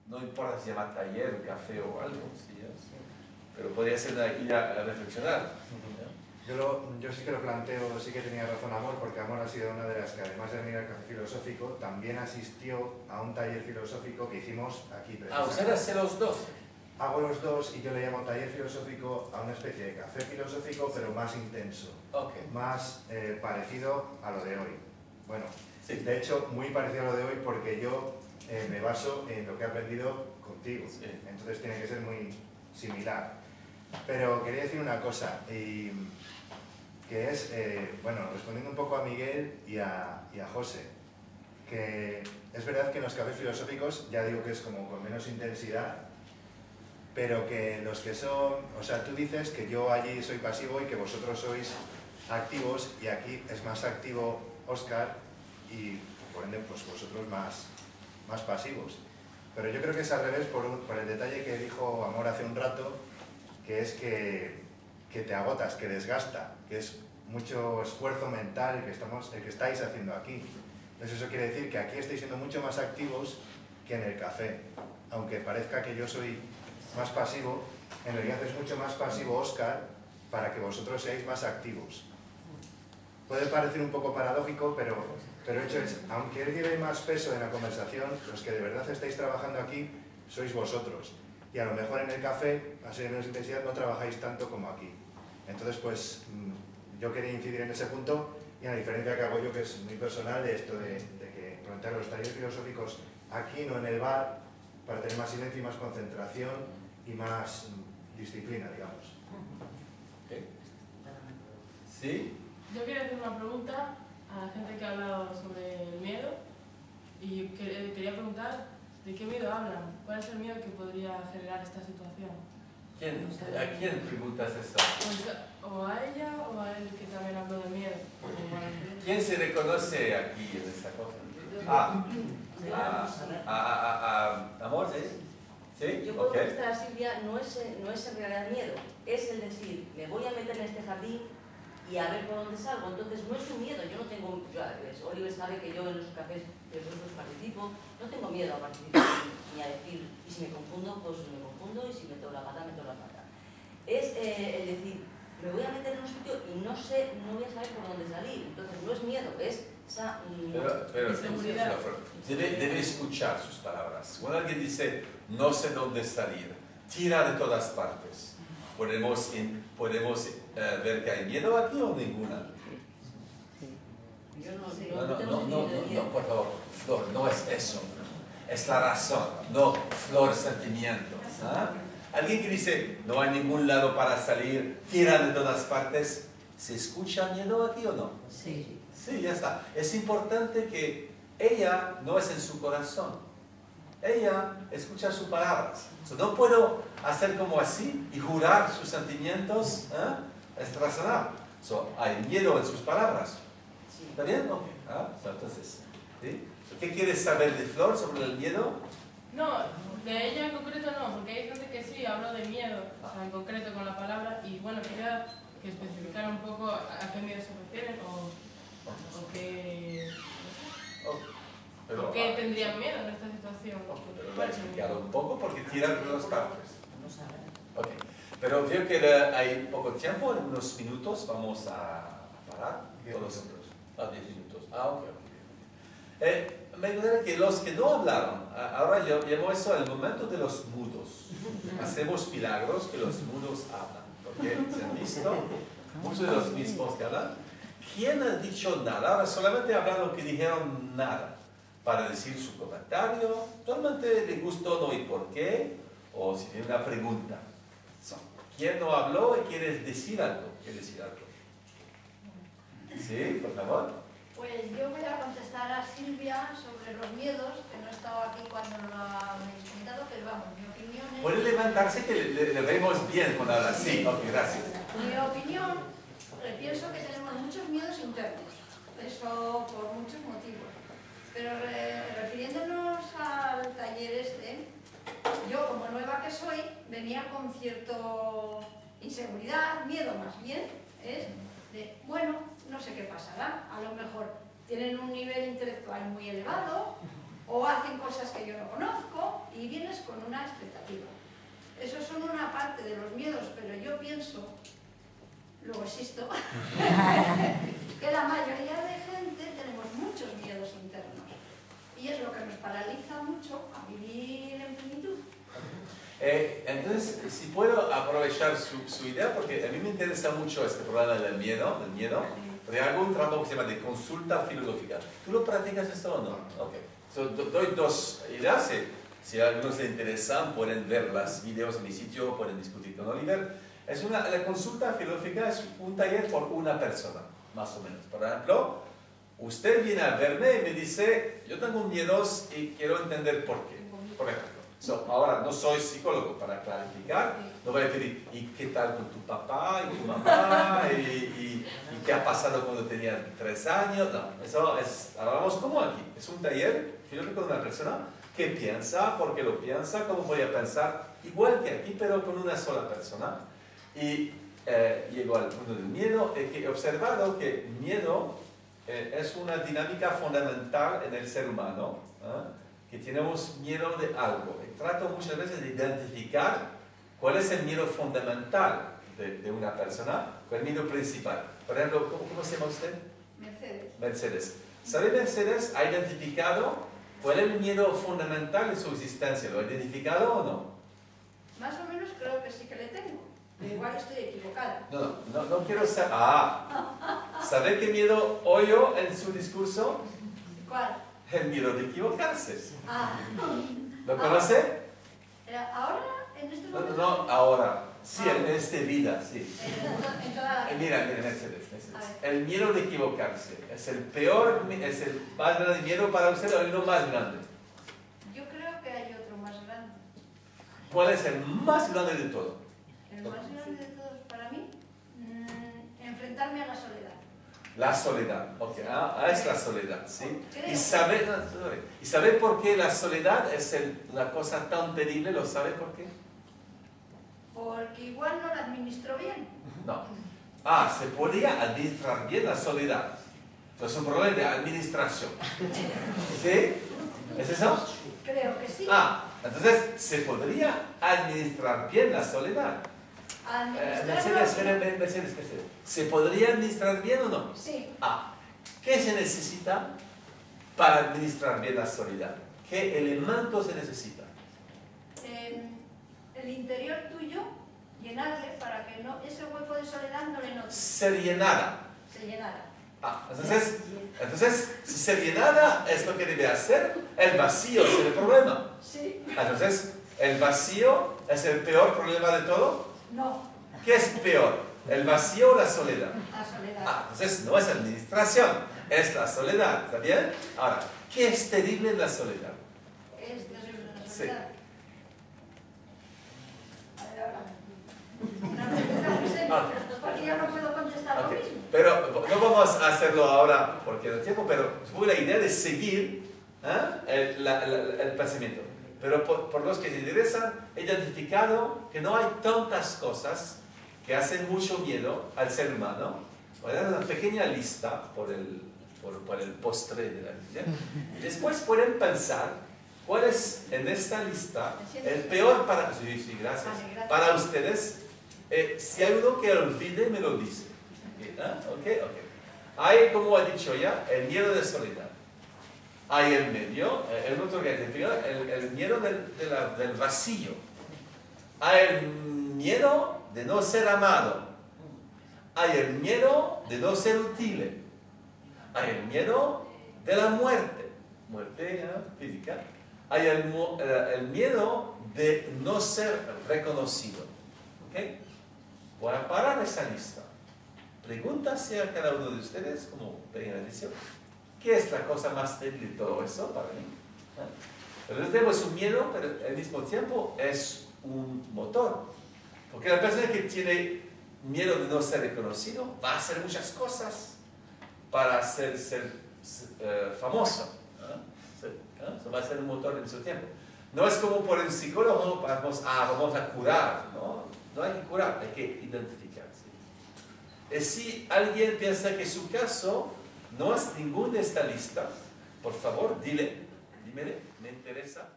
no importa si se llama taller, café o algo, ¿sí? Pero podría ser una idea a reflexionar. Yo sí que lo planteo, sí que tenía razón Amor, porque Amor ha sido una de las que, además de venir al café filosófico, también asistió a un taller filosófico que hicimos aquí precisamente. ¿Usted hace los dos? Hago los dos y yo le llamo taller filosófico a una especie de café filosófico, pero más intenso, más parecido a lo de hoy. Bueno, sí. De hecho, muy parecido a lo de hoy porque yo me baso en lo que he aprendido contigo, sí. Entonces tiene que ser muy similar. Pero quería decir una cosa, que es, bueno, respondiendo un poco a Miguel y a José, que es verdad que en los cafés filosóficos, ya digo que es como con menos intensidad, pero que los que son, o sea, tú dices que yo allí soy pasivo y que vosotros sois activos, y aquí es más activo Óscar y por ende pues vosotros más pasivos. Pero yo creo que es al revés por el detalle que dijo Amor hace un rato, que es que te agotas, que desgasta, que es mucho esfuerzo mental el que estáis haciendo aquí. Entonces eso quiere decir que aquí estáis siendo mucho más activos que en el café. Aunque parezca que yo soy más pasivo, en realidad es mucho más pasivo Óscar para que vosotros seáis más activos. Puede parecer un poco paradójico, pero el hecho es, aunque él lleve más peso en la conversación, los que de verdad estáis trabajando aquí sois vosotros. Y a lo mejor en el café, a ser de menos intensidad, no trabajáis tanto como aquí. Entonces, pues, yo quería incidir en ese punto y en la diferencia que hago yo, que es muy personal, de esto de que plantear los talleres filosóficos aquí, no en el bar, para tener más silencio y más concentración y más disciplina, digamos. ¿Sí? Yo quería hacer una pregunta a la gente que ha hablado sobre el miedo y quería preguntar ¿de qué miedo hablan? ¿Cuál es el miedo que podría generar esta situación? ¿A quién preguntas eso? Pues, o a ella o a él que también habló de miedo. ¿Quién se reconoce aquí en esta cosa? ¿Amor? ¿Sí? ¿Sí? Yo puedo contestar a Silvia, no es en realidad miedo, es el decir, me voy a meter en este jardín y a ver por dónde salgo. Entonces no es un miedo, yo no tengo, Oliver sabe que yo en los cafés que vosotros participo, no tengo miedo a participar ni a decir, y si me confundo, pues me confundo, y si meto la pata, meto la pata. Es el decir, me voy a meter en un sitio y no voy a saber por dónde salir. Entonces no es miedo, es esa inseguridad. Debe escuchar sus palabras. Cuando alguien dice, no sé dónde salir, tira de todas partes. ¿Podemos ver que hay miedo aquí o ninguna? No, por favor, Flor, no es eso. Es la razón, no Flor sentimiento. ¿Ah? Alguien que dice, no hay ningún lado para salir, tira de todas partes, ¿se escucha miedo aquí o no? Sí. Sí, ya está. Es importante que ella no es en su corazón. Ella escucha sus palabras. No puedo hacer como así y jurar sus sentimientos. Es razonable. Hay miedo en sus palabras. ¿Está bien? Okay. Entonces, ¿sí? ¿Qué quieres saber de Flor sobre el miedo? No, de ella en concreto no, porque hay gente que sí habló de miedo, o sea, en concreto con la palabra, y bueno, quería que especificara un poco a qué miedo se refieren o qué... ¿Por qué tendrían miedo en esta situación? Pero lo he explicado un poco porque tiran de todas partes. Okay. Pero veo que hay poco tiempo, en unos minutos vamos a parar. 10 minutos. 10 minutos. Ok. Me gustaría que los que no hablaron, ahora yo llamo eso el momento de los mudos. Hacemos milagros que los mudos hablan. Porque se han visto muchos de los mismos que hablan. ¿Quién ha dicho nada? Ahora solamente hablaron que dijeron nada para decir su comentario. Solamente le gustó no y por qué, o si tiene una pregunta. ¿Quién no habló y quiere decir algo? Sí, por favor. Pues yo voy a contestar a Silvia sobre los miedos, que no he estado aquí cuando lo habéis contado, pero vamos, mi opinión es... ¿Puede levantarse que le vemos bien cuando habla? Sí, ok, gracias. Mi opinión, pienso que tenemos muchos miedos internos, eso por muchos motivos. Pero refiriéndonos al taller este, yo como nueva que soy, venía con cierta inseguridad, miedo más bien, es de, bueno, no sé qué pasará, a lo mejor tienen un nivel intelectual muy elevado o hacen cosas que yo no conozco y vienes expectativa. Esos son una parte de los miedos, pero yo pienso, luego existo, que la mayoría de gente tenemos muchos miedos internos. Y es lo que nos paraliza mucho a vivir en plenitud. Entonces, si puedo aprovechar su idea, porque a mí me interesa mucho este problema del miedo, porque hago un trabajo que se llama de consulta filosófica. ¿Tú lo practicas esto o no? Ok. So, doy dos ideas. Si a algunos les interesan, pueden ver los videos en mi sitio, pueden discutir con Oliver. La consulta filosófica es un taller por una persona, más o menos. Por ejemplo, usted viene a verme y me dice, yo tengo miedos y quiero entender por qué. Por ejemplo. Ahora, no soy psicólogo, para clarificar, no voy a pedir, ¿y qué tal con tu papá y tu mamá? ¿Y qué ha pasado cuando tenía 3 años? No, eso es, hablamos como aquí. Es un taller filosófico de una persona que piensa, porque lo piensa, cómo voy a pensar, igual que aquí, pero con una sola persona. Y llego al punto del miedo, y que he observado que miedo es una dinámica fundamental en el ser humano, que tenemos miedo de algo. Y trato muchas veces de identificar cuál es el miedo fundamental de una persona, cuál es el miedo principal. Por ejemplo, ¿cómo se llama usted? Mercedes. Mercedes. ¿Sabe Mercedes ha identificado cuál es el miedo fundamental de su existencia? ¿Lo ha identificado o no? Más o menos creo que sí que le tengo. Pero igual estoy equivocada. No quiero saber. ¿Sabe qué miedo oyó en su discurso? ¿Cuál? El miedo de equivocarse. ¿Lo Ah. conoce? ¿Ahora? ¿En este momento? No, ahora. Sí, en esta vida, sí. En toda la vida. Mira, Mercedes. El miedo de equivocarse. ¿Es el peor, es el más grande miedo para usted o el no más grande? Yo creo que hay otro más grande. ¿Cuál es el más grande de todo? El más grande de todos para mí, enfrentarme a la soledad. La soledad, ok, es la soledad, ¿sí? Creo. ¿Y sabe por qué la soledad es la cosa tan terrible? ¿Lo sabe por qué? Porque igual no la administro bien. No. Se podría administrar bien la soledad. Es un problema de administración. ¿Sí? ¿Es eso? Creo que sí. Entonces, ¿se podría administrar bien la soledad? Mercedes. ¿Se podría administrar bien o no? Sí. ¿Qué se necesita para administrar bien la soledad? ¿Qué elementos se necesitan? El interior tuyo, llenarle para que ese hueco de soledad no le note. Se llenara. Se llenara. Entonces, si se llenara, es lo que debe hacer. El vacío es el problema. Sí. Entonces, ¿el vacío es el peor problema de todo? No. ¿Qué es peor? ¿El vacío o la soledad? La soledad. Entonces no es administración, es la soledad, ¿está bien? Ahora, ¿qué es terrible en la soledad? Es terrible la Sí. soledad. A ver, ahora. Una pregunta muy seria, porque yo no puedo contestar lo mismo. Pero no vamos a hacerlo ahora porque no hay tiempo, pero fue la idea de seguir el pensamiento. Pero por los que se interesan, he identificado que no hay tantas cosas que hacen mucho miedo al ser humano. Voy a dar una pequeña lista por el postre de la vida. Y después pueden pensar cuál es en esta lista el peor para... Sí, gracias. Vale, gracias. Para ustedes, si hay uno que olvide, me lo dice. Ok. Hay, como he dicho ya, el miedo de soledad. Hay el medio, el otro que el miedo del vacío. Hay el miedo de no ser amado. Hay el miedo de no ser útil. Hay el miedo de la muerte física. Hay el miedo de no ser reconocido. ¿Okay? Voy a parar esa lista. Pregúntase a cada uno de ustedes, como pequeña decisión, ¿qué es la cosa más terrible de todo eso para mí? Pero tenemos un miedo, pero al mismo tiempo es un motor. Porque la persona que tiene miedo de no ser reconocido va a hacer muchas cosas para ser famoso. Eso va a ser un motor en su tiempo. No es como por el psicólogo, vamos a curar. No hay que curar, hay que identificar. ¿Sí? Si alguien piensa que su caso no es ninguno de esta lista, por favor, dímele, me interesa.